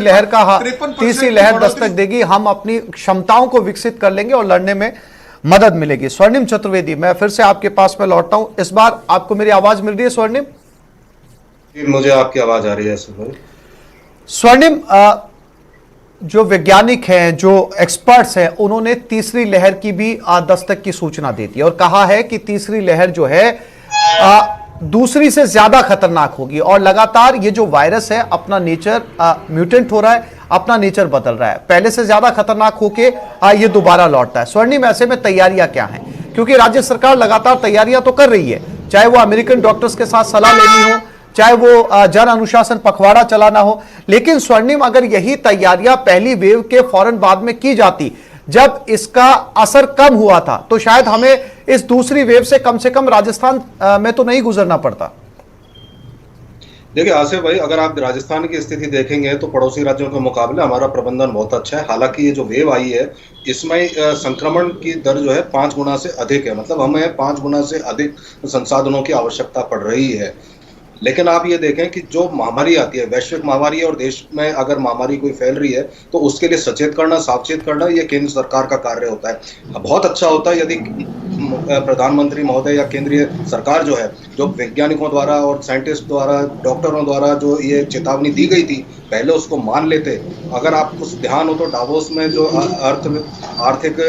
लहर का तीसरी लहर दस्तक देगी, हम अपनी क्षमताओं को विकसित कर लेंगे और लड़ने में मदद मिलेगी। स्वर्णिम चतुर्वेदी, मैं फिर से आपके पास में लौटता हूं। इस बार आपको मेरी आवाज मिल रही है स्वर्णिम? मुझे आपकी आवाज आ रही है स्वर्णिम। जो वैज्ञानिक हैं, जो एक्सपर्ट्स हैं, उन्होंने तीसरी लहर की भी दस्तक की सूचना दी थी और कहा है कि तीसरी लहर जो है दूसरी से ज्यादा खतरनाक होगी और लगातार ये जो वायरस है अपना नेचर म्यूटेंट हो रहा है, अपना नेचर बदल रहा है, पहले से ज्यादा खतरनाक होके ये दोबारा लौटता है। स्वर्णिम, ऐसे में तैयारियां क्या हैं? क्योंकि राज्य सरकार लगातार तैयारियां तो कर रही है, चाहे वो अमेरिकन डॉक्टर्स के साथ सलाह लेनी हो, चाहे वो जन अनुशासन पखवाड़ा चलाना हो, लेकिन स्वर्णिम अगर यही तैयारियां पहली वेव के फौरन बाद में की जाती, जब इसका असर कम हुआ था, तो शायद हमें इस दूसरी वेव से कम राजस्थान में तो नहीं गुजरना पड़ता। देखिए आसिफ भाई, अगर आप राजस्थान की स्थिति देखेंगे तो पड़ोसी राज्यों के मुकाबले हमारा प्रबंधन बहुत अच्छा है। हालांकि ये जो वेव आई है इसमें संक्रमण की दर जो है 5 गुना से अधिक है, मतलब हमें 5 गुना से अधिक संसाधनों की आवश्यकता पड़ रही है। लेकिन आप ये देखें कि जो महामारी आती है, वैश्विक महामारी है, और देश में अगर महामारी कोई फैल रही है तो उसके लिए सचेत करना, सावचेत करना, ये केंद्र सरकार का कार्य होता है। बहुत अच्छा होता है यदि प्रधानमंत्री महोदय या केंद्रीय सरकार जो है, जो वैज्ञानिकों द्वारा और साइंटिस्ट द्वारा, डॉक्टरों द्वारा जो ये चेतावनी दी गई थी, पहले उसको मान लेते। अगर आपको ध्यान हो तो डावोस में जो आर्थिक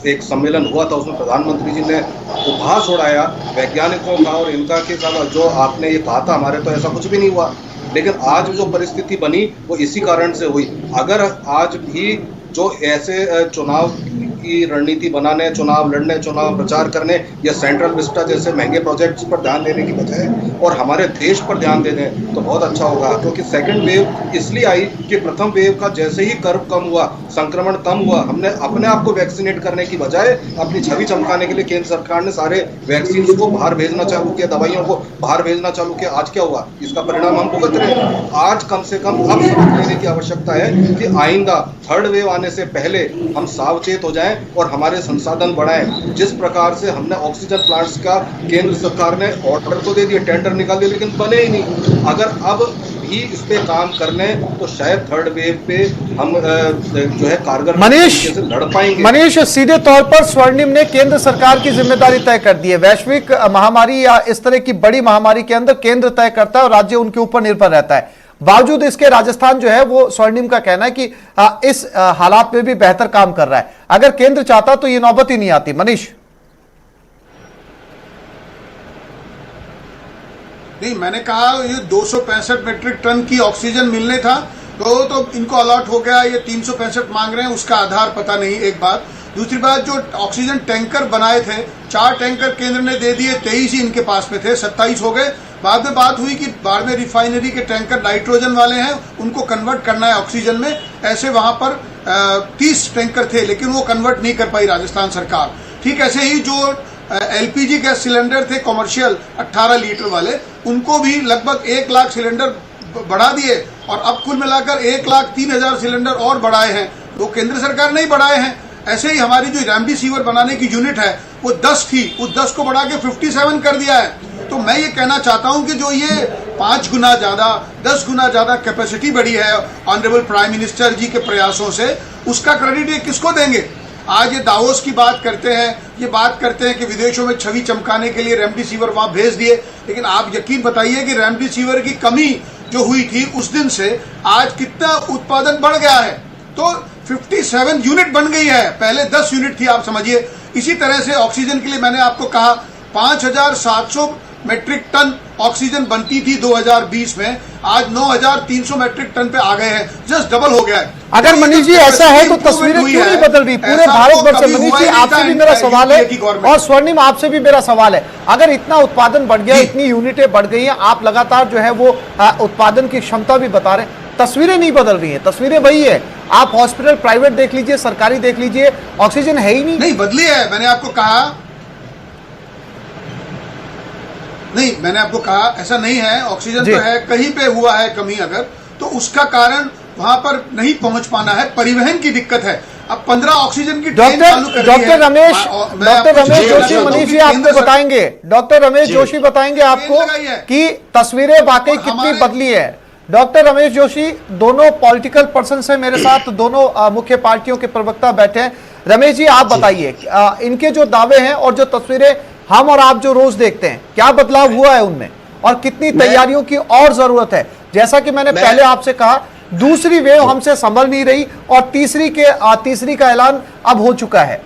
एक सम्मेलन हुआ था, उसमें प्रधानमंत्री जी ने उपहास उड़ाया वैज्ञानिकों का और इनका के साथ, जो आपने ये कहा था हमारे तो ऐसा कुछ भी नहीं हुआ। लेकिन आज जो परिस्थिति बनी वो इसी कारण से हुई। अगर आज भी जो ऐसे चुनाव की रणनीति बनाने, चुनाव लड़ने, चुनाव प्रचार करने या सेंट्रल विस्टा जैसे महंगे प्रोजेक्ट्स पर ध्यान देने की बजाय और हमारे देश पर ध्यान दे दें तो बहुत अच्छा होगा। क्योंकि सेकंड वेव इसलिए आई कि प्रथम वेव का जैसे ही कर्व कम हुआ, संक्रमण कम हुआ, हमने अपने आप को वैक्सीनेट करने की बजाय अपनी छवि चमकाने के लिए केंद्र सरकार ने सारे वैक्सीन को बाहर भेजना चालू किया, दवाइयों को बाहर भेजना चालू किया। आज क्या हुआ, इसका परिणाम हम भुगत रहे हैं। आज कम से कम अब समझ लेने की आवश्यकता है कि आइंदा थर्ड वेव आने से पहले हम सावचेत हो जाएं और हमारे संसाधन बढ़ाएं। जिस प्रकार से हमने ऑक्सीजन प्लांट्स का केंद्र सरकार ने ऑर्डर तो दे दिए, टेंडर निकाल दिए, लेकिन बने ही नहीं। अगर अब भी इस पे काम कर लें तो शायद थर्ड वेव पे हम जो है कारगर से लड़ पाएंगे। मनीष, सीधे तौर पर स्वर्णिम ने केंद्र सरकार की जिम्मेदारी तय कर दी है। वैश्विक महामारी या इस तरह की बड़ी महामारी के अंदर केंद्र तय करता है और राज्य उनके ऊपर निर्भर रहता है। बावजूद इसके राजस्थान जो है वो स्वर्णिम का कहना है कि इस हालात में भी बेहतर काम कर रहा है। अगर केंद्र चाहता तो ये नौबत ही नहीं आती। मनीष? नहीं, मैंने कहा ये 265 मीट्रिक टन की ऑक्सीजन मिलने था तो इनको अलॉट हो गया, ये 365 मांग रहे हैं, उसका आधार पता नहीं। एक बात। दूसरी बात, जो ऑक्सीजन टैंकर बनाए थे, 4 टैंकर केंद्र ने दे दिए, 23 ही इनके पास में थे, 27 हो गए। बाद में बात हुई कि बाड़मेर रिफाइनरी के टैंकर नाइट्रोजन वाले हैं, उनको कन्वर्ट करना है ऑक्सीजन में। ऐसे वहां पर 30 टैंकर थे, लेकिन वो कन्वर्ट नहीं कर पाई राजस्थान सरकार। ठीक ऐसे ही जो एलपीजी गैस सिलेंडर थे कॉमर्शियल 18 लीटर वाले, उनको भी लगभग 1 लाख सिलेंडर बढ़ा दिए और अब कुल मिलाकर 1,03,000 सिलेंडर और बढ़ाए हैं। वो केंद्र सरकार ने ही बढ़ाए हैं। ऐसे ही हमारी जो रेमडेसिविर बनाने की यूनिट है वो 10 थी, उस 10 को बढ़ा के 57 कर दिया है। तो मैं ये कहना चाहता हूं कि जो ये 5 गुना ज्यादा, 10 गुना ज्यादा कैपेसिटी बढ़ी है ऑनरेबल प्राइम मिनिस्टर जी के प्रयासों से, उसका क्रेडिट ये किसको देंगे? आज ये दावोस की बात करते हैं, ये बात करते हैं कि विदेशों में छवि चमकाने के लिए रेमडेसिविर वहां भेज दिए, लेकिन आप यकीन बताइए कि रेमडेसिविर की कमी जो हुई थी उस दिन से आज कितना उत्पादन बढ़ गया है। तो 57 यूनिट बन गई है, पहले 10 यूनिट थी, आप समझिए। इसी तरह से ऑक्सीजन के लिए मैंने आपको कहा 5,700 मेट्रिक टन ऑक्सीजन बनती थी 2020 में, आज 9,300 मेट्रिक टन पे आ गए हैं, जस्ट डबल हो गया है। अगर मनीष जी ऐसा है तो तस्वीरें क्यों नहीं बदल रही पूरे भारतवर्ष में? मनीष जी, आपसे भी मेरा सवाल है और स्वर्णिम आपसे भी मेरा सवाल है, अगर इतना उत्पादन बढ़ गया, इतनी यूनिटें बढ़ गई हैं, आप लगातार जो है वो उत्पादन की क्षमता भी बता रहे हैं, तस्वीरें नहीं बदल रही हैं, तस्वीरें वही है। आप हॉस्पिटल प्राइवेट देख लीजिए, सरकारी देख लीजिए, ऑक्सीजन है ही नहीं बदली है। मैंने आपको कहा नहीं, मैंने आपको कहा ऐसा नहीं है, ऑक्सीजन तो है, कहीं पे हुआ है कमी अगर, तो उसका कारण वहां पर नहीं पहुंच पाना है, परिवहन की दिक्कत है। अब 15 ऑक्सीजन की ट्रेन चालू कर दी है। डॉक्टर रमेश जोशी, मनीष जी आपको बताएंगे, डॉक्टर रमेश जोशी बताएंगे आपको कि तस्वीरें वाकई कितनी बदली है। डॉक्टर रमेश जोशी, दोनों पॉलिटिकल पर्सन है मेरे साथ, दोनों मुख्य पार्टियों के प्रवक्ता बैठे हैं। रमेश जी, आप बताइए, इनके जो दावे हैं और जो तस्वीरें हम और आप जो रोज देखते हैं, क्या बदलाव हुआ है उनमें और कितनी तैयारियों की और जरूरत है? जैसा कि मैंने पहले आपसे कहा, दूसरी वेव हमसे संभल नहीं रही और तीसरी का ऐलान अब हो चुका है।